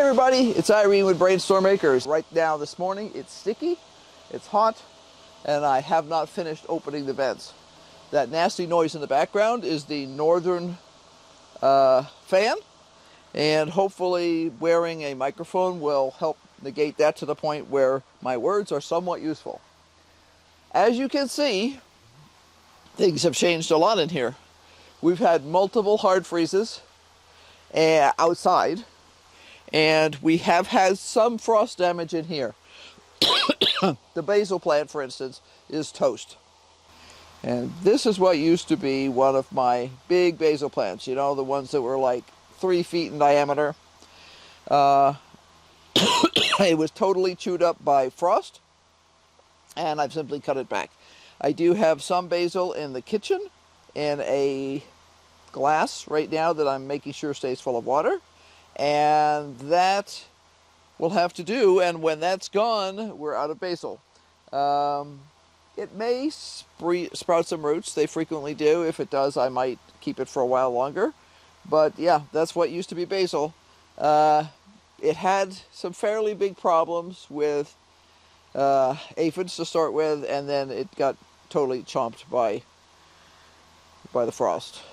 everybody, it's Irene with BrainStormAcres. Right now this morning it's sticky, it's hot, and I have not finished opening the vents. That nasty noise in the background is the northern fan, and hopefully wearing a microphone will help negate that to the point where my words are somewhat useful. As you can see, things have changed a lot in here. We've had multiple hard freezes outside, and we have had some frost damage in here. The basil plant, for instance, is toast. And this is what used to be one of my big basil plants, you know, the ones that were like 3 feet in diameter. It was totally chewed up by frost, and I've simply cut it back. I do have some basil in the kitchen in a glass right now that I'm making sure stays full of water, and that will have to do, and when that's gone, we're out of basil. It may sprout some roots. They frequently do. If it does, I might keep it for a while longer. But yeah, that's what used to be basil. It had some fairly big problems with aphids to start with, and then it got totally chomped by the frost.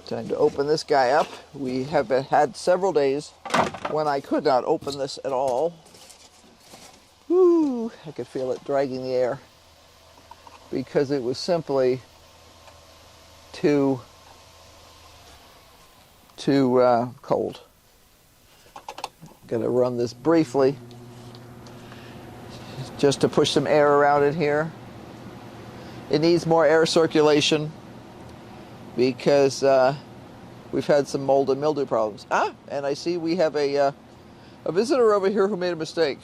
Time to open this guy up. We have had several days when I could not open this at all. Woo, I could feel it dragging the air because it was simply too cold. Gonna run this briefly just to push some air around in here. It needs more air circulation because we've had some mold and mildew problems. And I see we have a visitor over here who made a mistake.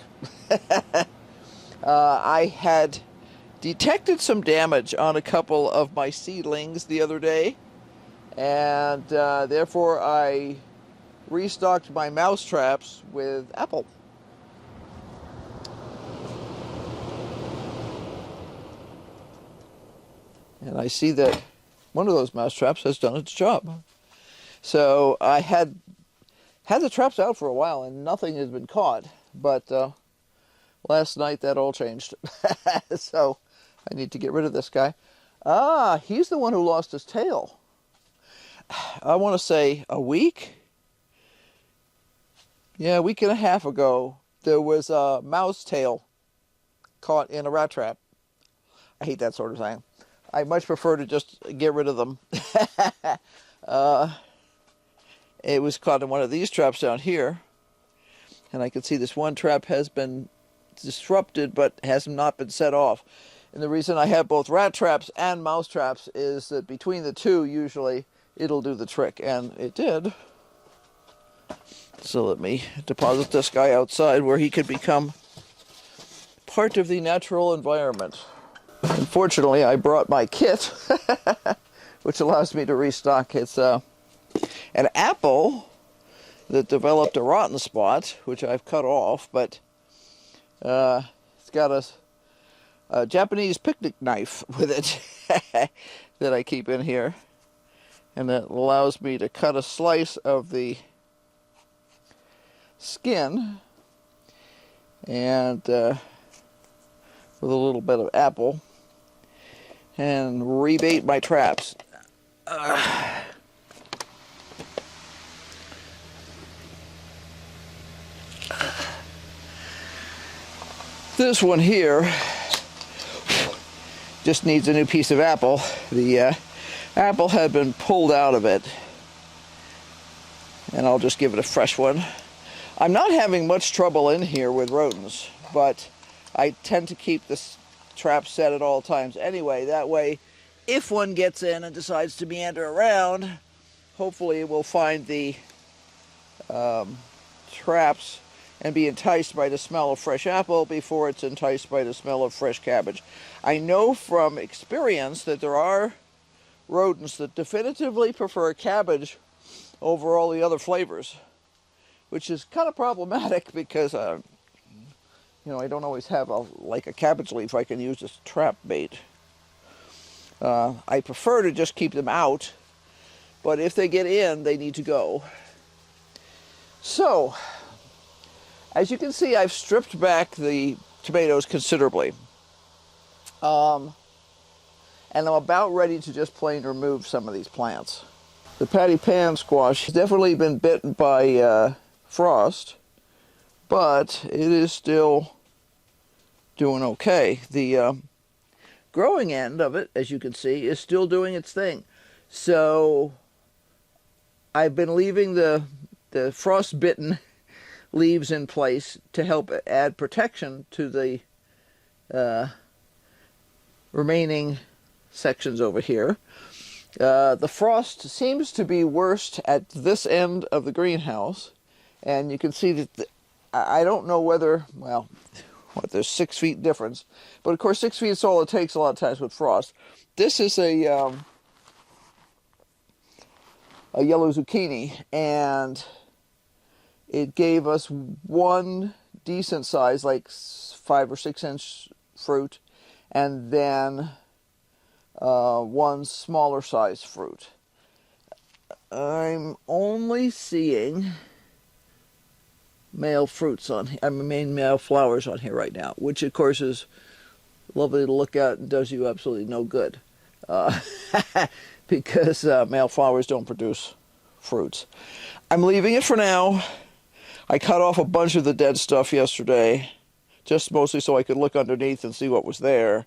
I had detected some damage on a couple of my seedlings the other day, and therefore I restocked my mouse traps with apple. And I see that one of those mouse traps has done its job. So I had the traps out for a while and nothing has been caught, but last night that all changed. So I need to get rid of this guy. He's the one who lost his tail. I want to say a week? Yeah, a week and a half ago, there was a mouse tail caught in a rat trap. I hate that sort of thing. I much prefer to just get rid of them. It was caught in one of these traps down here, and I can see this one trap has been disrupted but has not been set off. And the reason I have both rat traps and mouse traps is that between the two, usually it'll do the trick, and it did. So let me deposit this guy outside where he could become part of the natural environment. Unfortunately, I brought my kit, which allows me to restock. It's an apple that developed a rotten spot, which I've cut off, but it's got a Japanese picnic knife with it that I keep in here, and that allows me to cut a slice of the skin and with a little bit of apple and rebait my traps. This one here just needs a new piece of apple. The apple had been pulled out of it, and I'll just give it a fresh one. I'm not having much trouble in here with rodents, but I tend to keep this trap set at all times anyway. That way, if one gets in and decides to meander around, hopefully it will find the traps and be enticed by the smell of fresh apple before it's enticed by the smell of fresh cabbage. I know from experience that there are rodents that definitively prefer cabbage over all the other flavors, which is kind of problematic because you know, I don't always have like a cabbage leaf I can use as trap bait. I prefer to just keep them out, but if they get in, they need to go. So, as you can see, I've stripped back the tomatoes considerably. And I'm about ready to just plain remove some of these plants. The patty pan squash has definitely been bitten by frost, but it is still doing okay. The growing end of it, as you can see, is still doing its thing. So I've been leaving the frost-bitten leaves in place to help add protection to the remaining sections over here. The frost seems to be worst at this end of the greenhouse, and you can see that I don't know whether, well, what, there's 6 feet difference, but of course 6 feet is all it takes a lot of times with frost. This is a yellow zucchini, and it gave us one decent size, like 5 or 6 inch fruit, and then one smaller size fruit. I'm only seeing male flowers on here right now, which of course is lovely to look at and does you absolutely no good, because male flowers don't produce fruits. I'm leaving it for now. I cut off a bunch of the dead stuff yesterday, just mostly so I could look underneath and see what was there.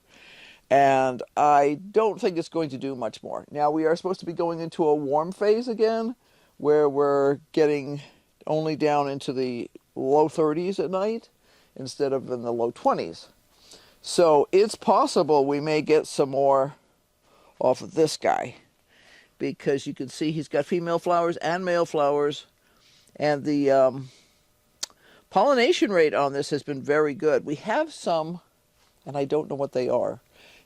And I don't think it's going to do much more. Now, we are supposed to be going into a warm phase again, where we're getting only down into the low 30s at night instead of in the low 20s. So it's possible we may get some more off of this guy, because you can see he's got female flowers and male flowers, and the pollination rate on this has been very good. We have some, and I don't know what they are.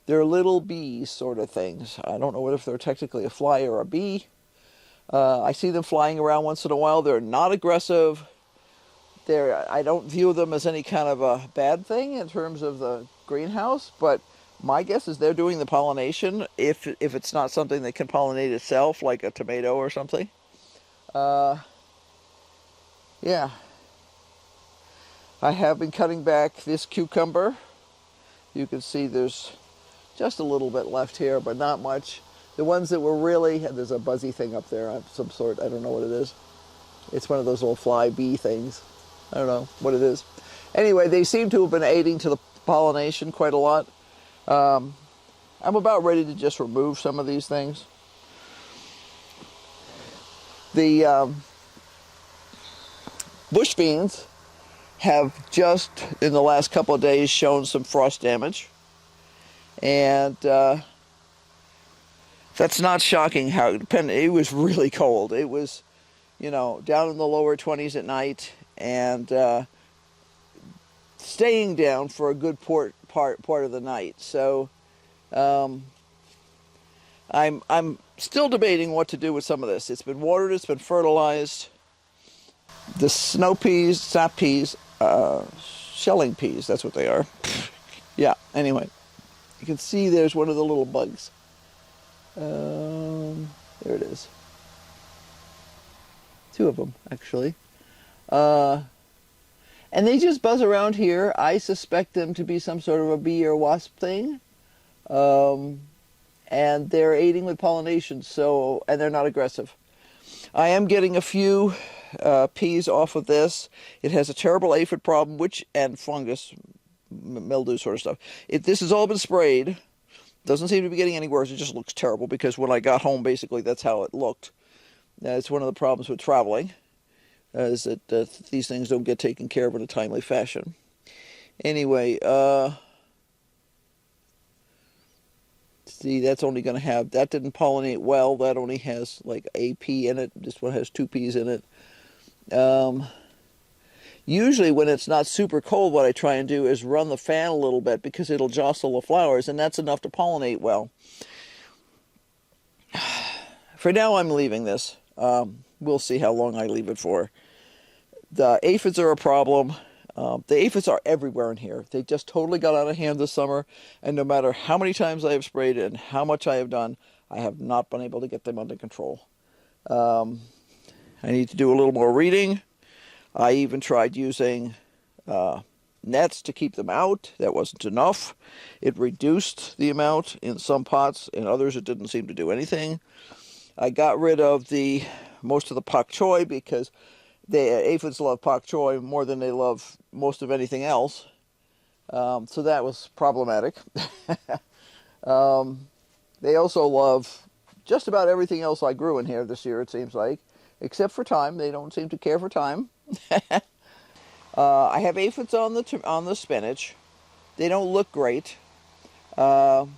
They're little bees sort of things. I don't know if they're technically a fly or a bee. I see them flying around once in a while. They're not aggressive. I don't view them as any kind of a bad thing in terms of the greenhouse, but my guess is they're doing the pollination, if it's not something that can pollinate itself, like a tomato or something. Yeah. I have been cutting back this cucumber. You can see there's just a little bit left here, but not much. The ones that were really, there's a buzzy thing up there of some sort, I don't know what it is. It's one of those little fly bee things. I don't know what it is. Anyway, they seem to have been aiding to the pollination quite a lot. I'm about ready to just remove some of these things. The bush beans have just, in the last couple of days, shown some frost damage. And that's not shocking how it was really cold. It was, down in the lower 20s at night, and staying down for a good part of the night. So I'm still debating what to do with some of this. It's been watered, it's been fertilized. The snow peas, sap peas, shelling peas, that's what they are. Yeah, anyway. You can see there's one of the little bugs. There it is. 2 of them, actually. And they just buzz around here. I suspect them to be some sort of a bee or wasp thing. And they're aiding with pollination, and they're not aggressive. I am getting a few peas off of this. It has a terrible aphid problem, and fungus, mildew sort of stuff. This has all been sprayed. Doesn't seem to be getting any worse. It just looks terrible, because when I got home, basically, that's how it looked. It's one of the problems with traveling, is that these things don't get taken care of in a timely fashion. Anyway, see, that's only going to have, that didn't pollinate well. That only has like a pea in it. This one has 2 peas in it. Usually when it's not super cold, what I try and do is run the fan a little bit, because it'll jostle the flowers, and that's enough to pollinate well. For now, I'm leaving this. We'll see how long I leave it for. The aphids are a problem. The aphids are everywhere in here. They just totally got out of hand this summer, and no matter how many times I have sprayed and how much I have done, I have not been able to get them under control. I need to do a little more reading. I even tried using nets to keep them out. That wasn't enough. It reduced the amount in some pots. In others, it didn't seem to do anything. I got rid of most of the pak choi because the aphids love pak choi more than they love most of anything else. So that was problematic. They also love just about everything else I grew in here this year, it seems like, except for thyme. They don't seem to care for thyme. I have aphids on the spinach. They don't look great, but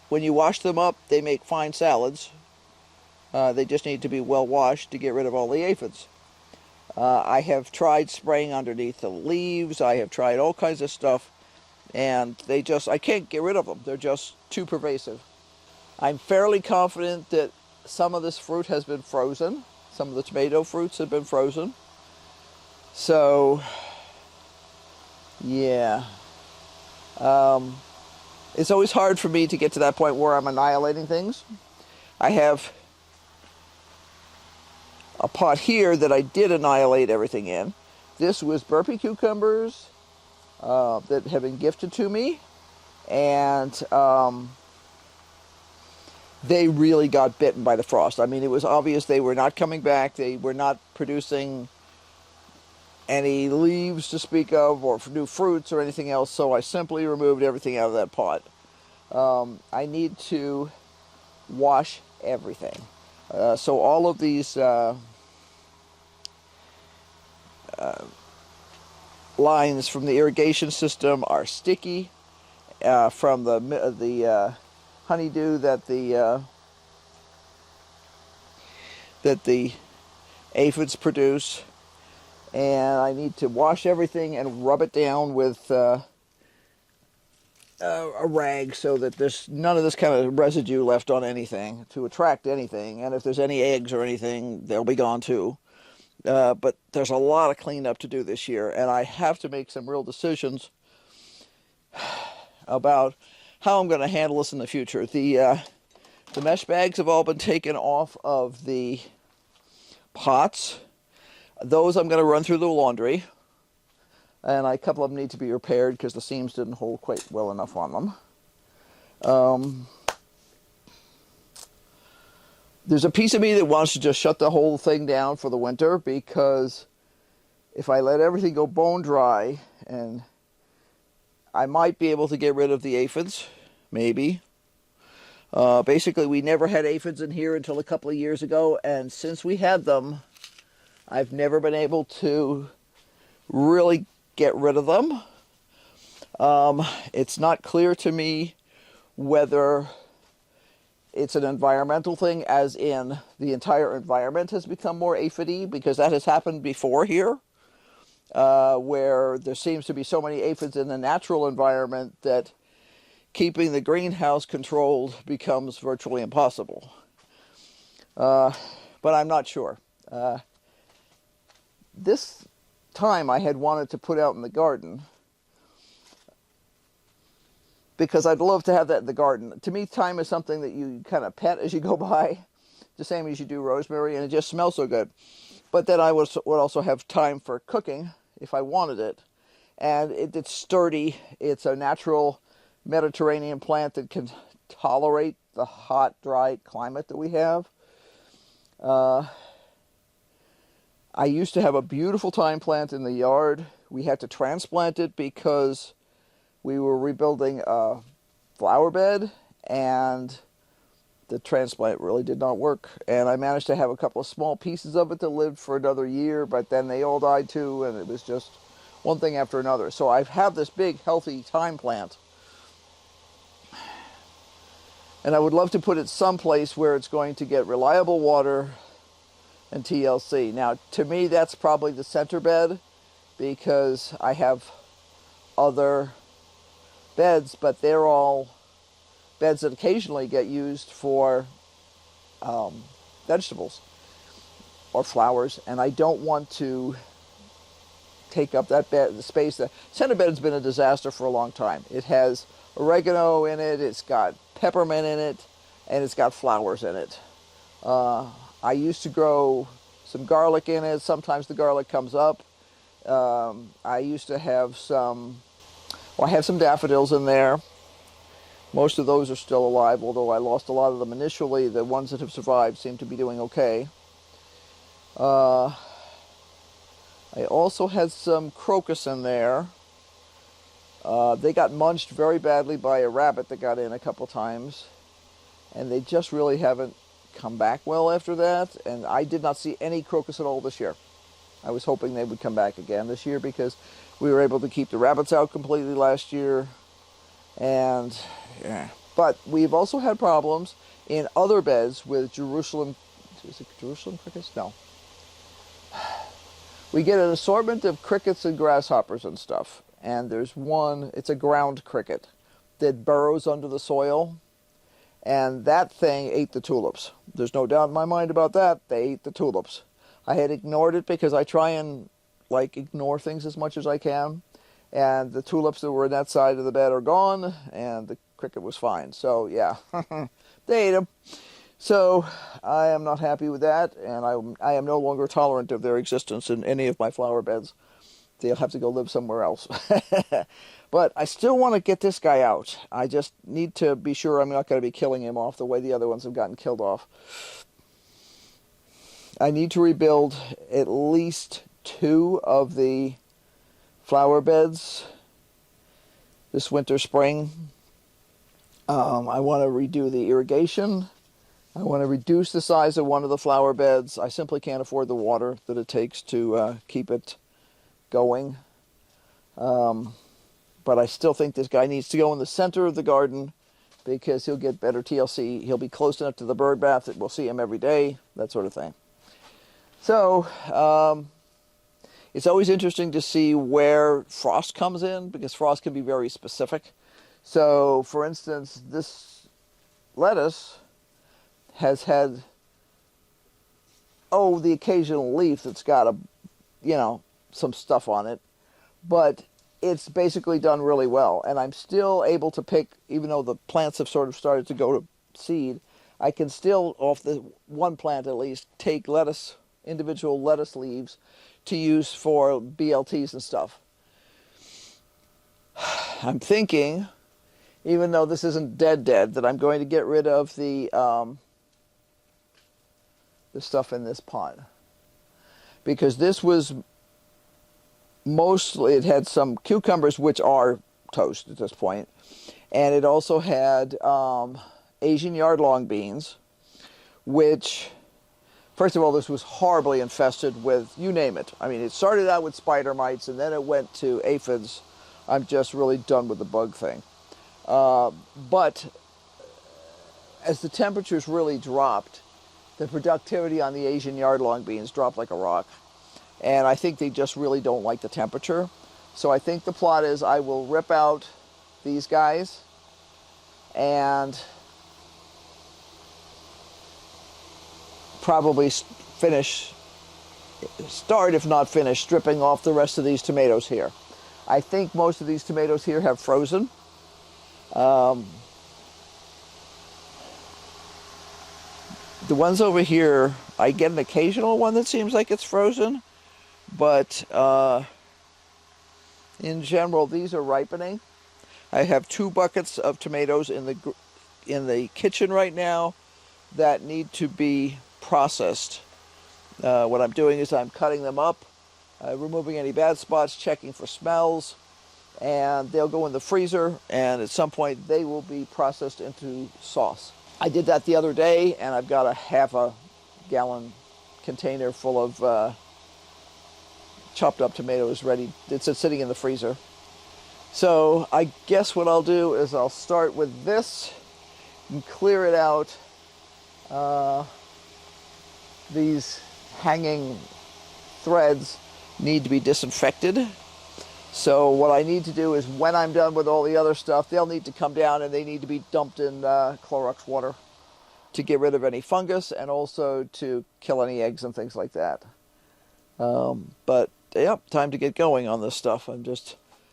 when you wash them up, they make fine salads. They just need to be well washed to get rid of all the aphids. I have tried spraying underneath the leaves. I have tried all kinds of stuff, and I can't get rid of them. They're just too pervasive. I'm fairly confident that some of this fruit has been frozen. Some of the tomato fruits have been frozen. So, yeah. It's always hard for me to get to that point where I'm annihilating things. I have a pot here that I did annihilate everything in. This was burpee cucumbers that have been gifted to me, and they really got bitten by the frost. I mean, it was obvious they were not coming back. They were not producing any leaves to speak of, or new fruits or anything else, so I simply removed everything out of that pot. I need to wash everything. So all of these lines from the irrigation system are sticky from the honeydew that the aphids produce, and I need to wash everything and rub it down with a rag so that there's none of this kind of residue left on anything to attract anything, and if there's any eggs or anything, they'll be gone too. But there's a lot of cleanup to do this year, and I have to make some real decisions about how I'm going to handle this in the future. The mesh bags have all been taken off of the pots. Those I'm going to run through the laundry, and a couple of them need to be repaired because the seams didn't hold quite well enough on them. There's a piece of me that wants to just shut the whole thing down for the winter, because if I let everything go bone dry, and I might be able to get rid of the aphids, maybe. Basically, we never had aphids in here until a couple of years ago, and since we had them, I've never been able to really get rid of them. It's not clear to me whether it's an environmental thing, as in the entire environment has become more aphidy, because that has happened before here, where there seems to be so many aphids in the natural environment that keeping the greenhouse controlled becomes virtually impossible. But I'm not sure. This thyme I had wanted to put out in the garden, because I'd love to have that in the garden. To me, thyme is something that you kind of pet as you go by, the same as you do rosemary, and it just smells so good. But then I would also have time for cooking if I wanted it. And it's sturdy. It's a natural Mediterranean plant that can tolerate the hot, dry climate that we have. I used to have a beautiful thyme plant in the yard. We had to transplant it because we were rebuilding a flower bed, and the transplant really did not work. And I managed to have a couple of small pieces of it that lived for another year, but then they all died too, and it was just one thing after another. So I have this big, healthy thyme plant, and I would love to put it someplace where it's going to get reliable water and TLC. Now, to me, that's probably the center bed, because I have other beds, but they're all beds that occasionally get used for vegetables or flowers, and I don't want to take up that bed, the space. The center bed has been a disaster for a long time. It has oregano in it, it's got peppermint in it, and it's got flowers in it. I used to grow some garlic in it. Sometimes the garlic comes up. I used to have I have some daffodils in there. Most of those are still alive, although I lost a lot of them initially. The ones that have survived seem to be doing okay. I also had some crocus in there. They got munched very badly by a rabbit that got in a couple times, and they just really haven't come back well after that, and I did not see any crocus at all this year. I was hoping they would come back again this year because we were able to keep the rabbits out completely last year, and yeah. But we've also had problems in other beds with Jerusalem crickets? No. We get an assortment of crickets and grasshoppers and stuff, and there's one, it's a ground cricket that burrows under the soil, and that thing ate the tulips. There's no doubt in my mind about that. They ate the tulips. I had ignored it because I try and ignore things as much as I can, and the tulips that were in that side of the bed are gone, and the cricket was fine. So yeah, they ate them. So I am not happy with that, and I am no longer tolerant of their existence in any of my flower beds. They'll have to go live somewhere else. But I still want to get this guy out. I just need to be sure I'm not going to be killing him off the way the other ones have gotten killed off. I need to rebuild at least 2 of the flower beds this winter, spring. I want to redo the irrigation. I want to reduce the size of one of the flower beds. I simply can't afford the water that it takes to keep it going. But I still think this guy needs to go in the center of the garden because he'll get better TLC. He'll be close enough to the bird bath that we'll see him every day, that sort of thing. So it's always interesting to see where frost comes in because frost can be very specific. So, for instance, this lettuce has had, the occasional leaf that's got some stuff on it, but it's basically done really well. And I'm still able to pick, even though the plants have sort of started to go to seed, I can still, off the one plant at least, take individual lettuce leaves to use for BLTs and stuff. I'm thinking, even though this isn't dead, that I'm going to get rid of the stuff in this pot. Because this was mostly, it had some cucumbers, which are toast at this point, and it also had Asian yard-long beans, which, first of all, this was horribly infested with, you name it. I mean, it started out with spider mites, and then it went to aphids. I'm just really done with the bug thing. But as the temperatures really dropped, the productivity on the Asian yard-long beans dropped like a rock. And I think they just really don't like the temperature. So I think the plot is I will rip out these guys and probably start, if not finish, stripping off the rest of these tomatoes here. I think most of these tomatoes here have frozen. The ones over here, I get an occasional one that seems like it's frozen, but in general, these are ripening. I have 2 buckets of tomatoes in the kitchen right now that need to be processed. What I'm doing is I'm cutting them up, removing any bad spots, checking for smells, and they'll go in the freezer, and at some point they will be processed into sauce. I did that the other day, and I've got a half-a-gallon container full of chopped up tomatoes ready. It's sitting in the freezer. So I guess what I'll do is I'll start with this and clear it out. These hanging threads need to be disinfected. So what I need to do is when I'm done with all the other stuff, they'll need to come down and they need to be dumped in Clorox water to get rid of any fungus and also to kill any eggs and things like that. But yeah, time to get going on this stuff. I'm just